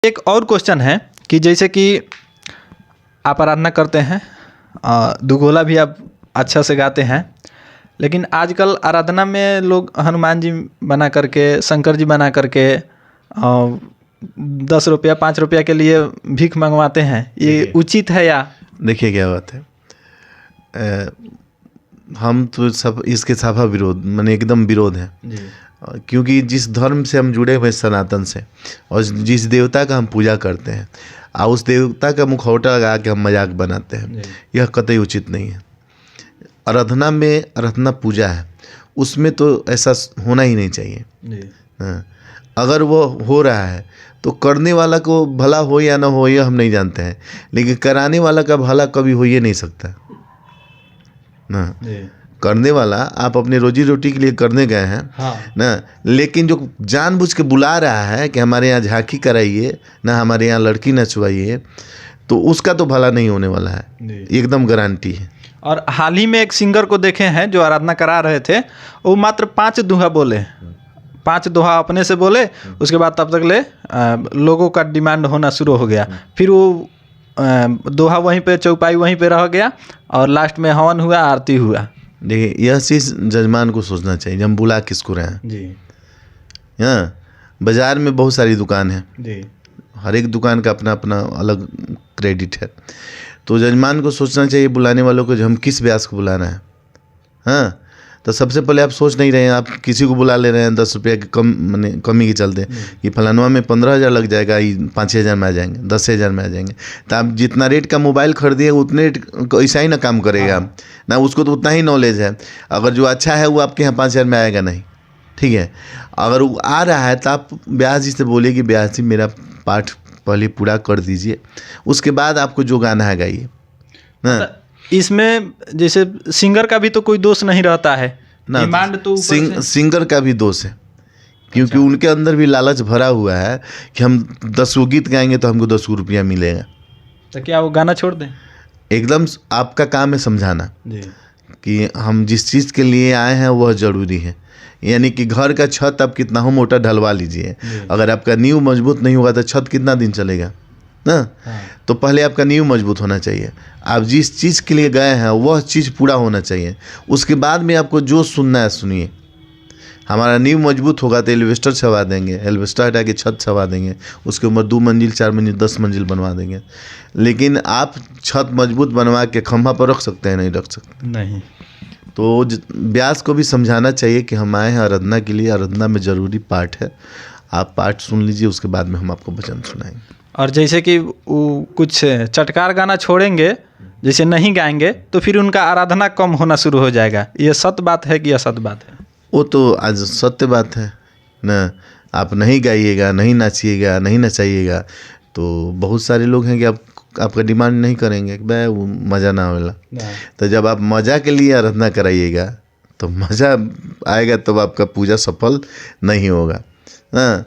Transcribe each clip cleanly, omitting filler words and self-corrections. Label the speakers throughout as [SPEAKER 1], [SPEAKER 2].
[SPEAKER 1] एक और क्वेश्चन है कि जैसे कि आप आराधना करते हैं, दुगोला भी आप अच्छा से गाते हैं, लेकिन आजकल आराधना में लोग हनुमान जी बना करके, शंकर जी बना करके 10 रुपया 5 रुपया के लिए भीख मंगवाते हैं। ये उचित है या?
[SPEAKER 2] देखिए क्या बात है, हम तो सब इसके साफा विरोध, माने एकदम विरोध है। क्योंकि जिस धर्म से हम जुड़े हुए सनातन से, और जिस देवता का हम पूजा करते हैं, उस देवता का मुखौटा लगा के हम मजाक बनाते हैं, यह कतई उचित नहीं है। आराधना में, आराधना पूजा है, उसमें तो ऐसा होना ही नहीं चाहिए। अगर वो हो रहा है तो करने वाला को भला हो या ना हो यह हम नहीं जानते हैं, लेकिन कराने वाला का भला कभी हो ये नहीं सकता ना। करने वाला आप अपने रोजी रोटी के लिए करने गए हैं, हाँ। ना, लेकिन जो जानबूझ के बुला रहा है कि हमारे यहाँ झांकी कराइए ना, हमारे यहाँ लड़की नचवाइए, तो उसका तो भला नहीं होने वाला है, एकदम गारंटी है।
[SPEAKER 1] और हाल ही में एक सिंगर को देखे हैं जो आराधना करा रहे थे, वो मात्र 5 दोहा बोले, 5 दोहा अपने से बोले, उसके बाद तब तक ले लोगों का डिमांड होना शुरू हो गया। फिर वो दोहा वहीं पे, चौपाई वहीं पे रह गया, और लास्ट में हवन हुआ, आरती हुआ।
[SPEAKER 2] देखिए, यह चीज़ जजमान को सोचना चाहिए, हम बुला किसको रहे हैं जी। हाँ, बाज़ार में बहुत सारी दुकान है जी, हर एक दुकान का अपना अपना अलग क्रेडिट है, तो जजमान को सोचना चाहिए बुलाने वालों को, जो हम किस व्यास को बुला रहे हैं। हाँ, तो सबसे पहले आप सोच नहीं रहे हैं, आप किसी को बुला ले रहे हैं 10 रुपया की कमी के चलते कि फलानवा में 15,000 लग जाएगा, 5,000 में आ जाएंगे, 10,000 में आ जाएंगे। तो आप जितना रेट का मोबाइल खरीदिए उतने रेट ऐसा ही ना काम करेगा ना, उसको तो उतना ही नॉलेज है। अगर जो अच्छा है वो आपके यहाँ 5,000 में आएगा नहीं, ठीक है। अगर वो आ रहा है तो आप ब्यास जी से बोलिए कि ब्यास जी मेरा पाठ पहले पूरा कर दीजिए, उसके बाद आपको जो गाना है गाइए ना।
[SPEAKER 1] इसमें जैसे सिंगर का भी तो कोई दोष नहीं रहता है ना, डिमांड तो
[SPEAKER 2] सिंगर का भी दोष है, क्योंकि अच्छा, उनके अंदर भी लालच भरा हुआ है कि हम 10 गीत गाएंगे तो हमको 10 रुपया मिलेगा।
[SPEAKER 1] तो क्या वो गाना छोड़ दें?
[SPEAKER 2] एकदम आपका काम है समझाना जी, कि हम जिस चीज़ के लिए आए हैं वह ज़रूरी है। यानी कि घर का छत आप कितना हो मोटा ढलवा लीजिए, अगर आपका नींव मजबूत नहीं होगा तो छत कितना दिन चलेगा ना। हाँ। तो पहले आपका नींव मजबूत होना चाहिए, आप जिस चीज़ के लिए गए हैं वह चीज़ पूरा होना चाहिए, उसके बाद में आपको जो सुनना है सुनिए। हमारा नींव मजबूत होगा तो एलिवेस्टर छवा देंगे, एलिवेस्टर हटा के छत छवा देंगे, उसके ऊपर 2 मंजिल 4 मंजिल 10 मंजिल बनवा देंगे। लेकिन आप छत मजबूत बनवा के खंभा पर रख सकते हैं? नहीं रख सकते।
[SPEAKER 1] नहीं। तो
[SPEAKER 2] व्यास को भी समझाना चाहिए कि हम आए हैं आराधना के लिए, आराधना में ज़रूरी पाठ है, आप पाठ सुन लीजिए, उसके बाद में हम आपको भजन सुनाएंगे।
[SPEAKER 1] और जैसे कि वो कुछ चटकार गाना छोड़ेंगे, जैसे नहीं गाएंगे, तो फिर उनका आराधना कम होना शुरू हो जाएगा। ये सत्य बात है कि असत्य बात है?
[SPEAKER 2] वो तो आज सत्य बात है ना। आप नहीं गाइएगा, नहीं नाचिएगा, नहीं नचाइएगा, तो बहुत सारे लोग हैं कि आपका डिमांड नहीं करेंगे कि भाई वो मज़ा ना होला। तो जब आप मज़ा के लिए आराधना कराइएगा तो मज़ा आएगा, तब आपका पूजा सफल नहीं होगा। हाँ,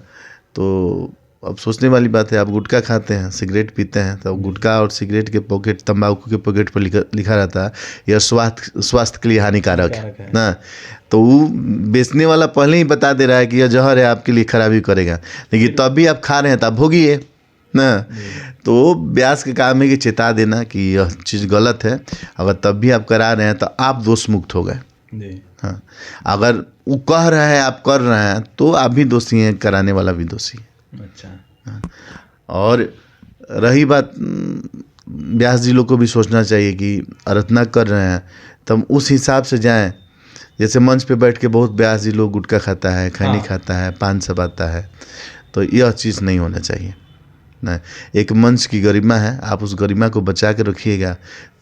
[SPEAKER 2] तो अब सोचने वाली बात है, आप गुटखा खाते हैं, सिगरेट पीते हैं, तो गुटखा और सिगरेट के पॉकेट, तंबाकू के पॉकेट पर लिखा रहता है यह स्वास्थ्य के लिए हानिकारक है ना। तो वो बेचने वाला पहले ही बता दे रहा है कि यह जहर है, आपके लिए खराबी करेगा, लेकिन तब भी आप खा रहे हैं, तब भोगिए ना। तो व्यास का काम है कि चेता देना कि यह चीज़ गलत है, अगर तब भी आप करा रहे हैं तो आप दोष मुक्त हो गए। हाँ, अगर वो कह रहा है आप कर रहे हैं तो आप भी दोषी हैं, कराने वाला भी दोषी है।
[SPEAKER 1] अच्छा।
[SPEAKER 2] हाँ। और रही बात, व्यास जी लोग को भी सोचना चाहिए कि आराधना कर रहे हैं तो हम उस हिसाब से जाएं। जैसे मंच पे बैठ के बहुत व्यास जी लोग गुटखा खाता है, खैनी खाता है, पान चबाता है, तो यह चीज़ नहीं होना चाहिए ना। एक मंच की गरिमा है, आप उस गरिमा को बचा के रखिएगा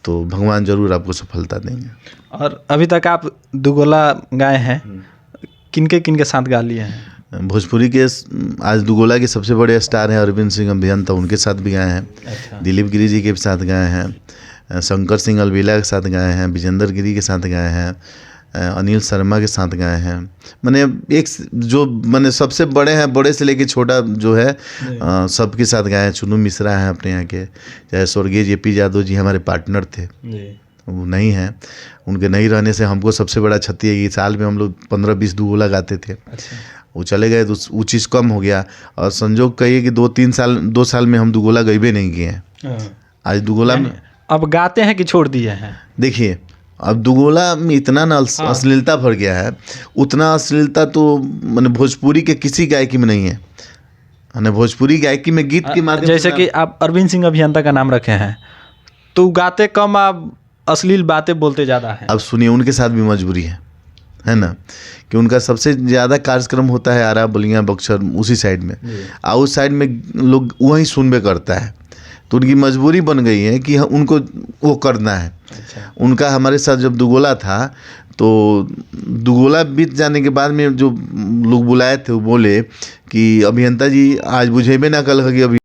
[SPEAKER 2] तो भगवान जरूर आपको सफलता देंगे।
[SPEAKER 1] और अभी तक आप दुगोला गाए हैं, किनके साथ गा लिए हैं?
[SPEAKER 2] भोजपुरी के आज दुगोला के सबसे बड़े स्टार हैं अरविंद सिंह अभियंता, उनके साथ भी गाए हैं। अच्छा। दिलीप गिरी जी के साथ गाए हैं, शंकर सिंह अलबेला के साथ गाए हैं, विजेंद्र गिरी के साथ गाए हैं, अनिल शर्मा के साथ गाए हैं। मैंने एक जो मैंने सबसे बड़े हैं, बड़े से लेके छोटा जो है सबके साथ गाए हैं। चुनू मिश्रा हैं अपने यहाँ के, चाहे स्वर्गीय JP यादव जी हमारे पार्टनर थे, वो नहीं हैं, उनके नहीं रहने से हमको सबसे बड़ा क्षति है कि साल में हम लोग 15-20 दुगोला गाते थे। अच्छा। वो चले गए तो वो चीज़ कम हो गया। और संजोग कहिए कि 2 साल में हम दुगोला गईबे नहीं किए हैं। आज दुगोला में
[SPEAKER 1] अब गाते हैं कि छोड़ दिए हैं?
[SPEAKER 2] देखिए, अब दुगोला में इतना ना अश्लीलता भर गया है, उतना अश्लीलता तो मैंने भोजपुरी के किसी गायकी में नहीं है। मैंने भोजपुरी गायकी में गीत के माध्यम
[SPEAKER 1] जैसे कि आप अरविंद सिंह अभियंता का नाम रखे हैं, तो गाते कम, आप अश्लील बातें बोलते ज़्यादा हैं।
[SPEAKER 2] अब सुनिए, उनके साथ भी मजबूरी है ना, कि उनका सबसे ज़्यादा कार्यक्रम होता है आरा, बलिया, बक्सर, उसी साइड में, और उस साइड में लोग वहीं सुनबे करता है, तो उनकी मजबूरी बन गई है कि उनको वो करना है।
[SPEAKER 1] अच्छा।
[SPEAKER 2] उनका हमारे साथ जब दुगोला था, तो दुगोला बीत जाने के बाद में जो लोग बुलाए थे वो बोले कि अभियंता जी आज बुझेबे ना कल कि अभी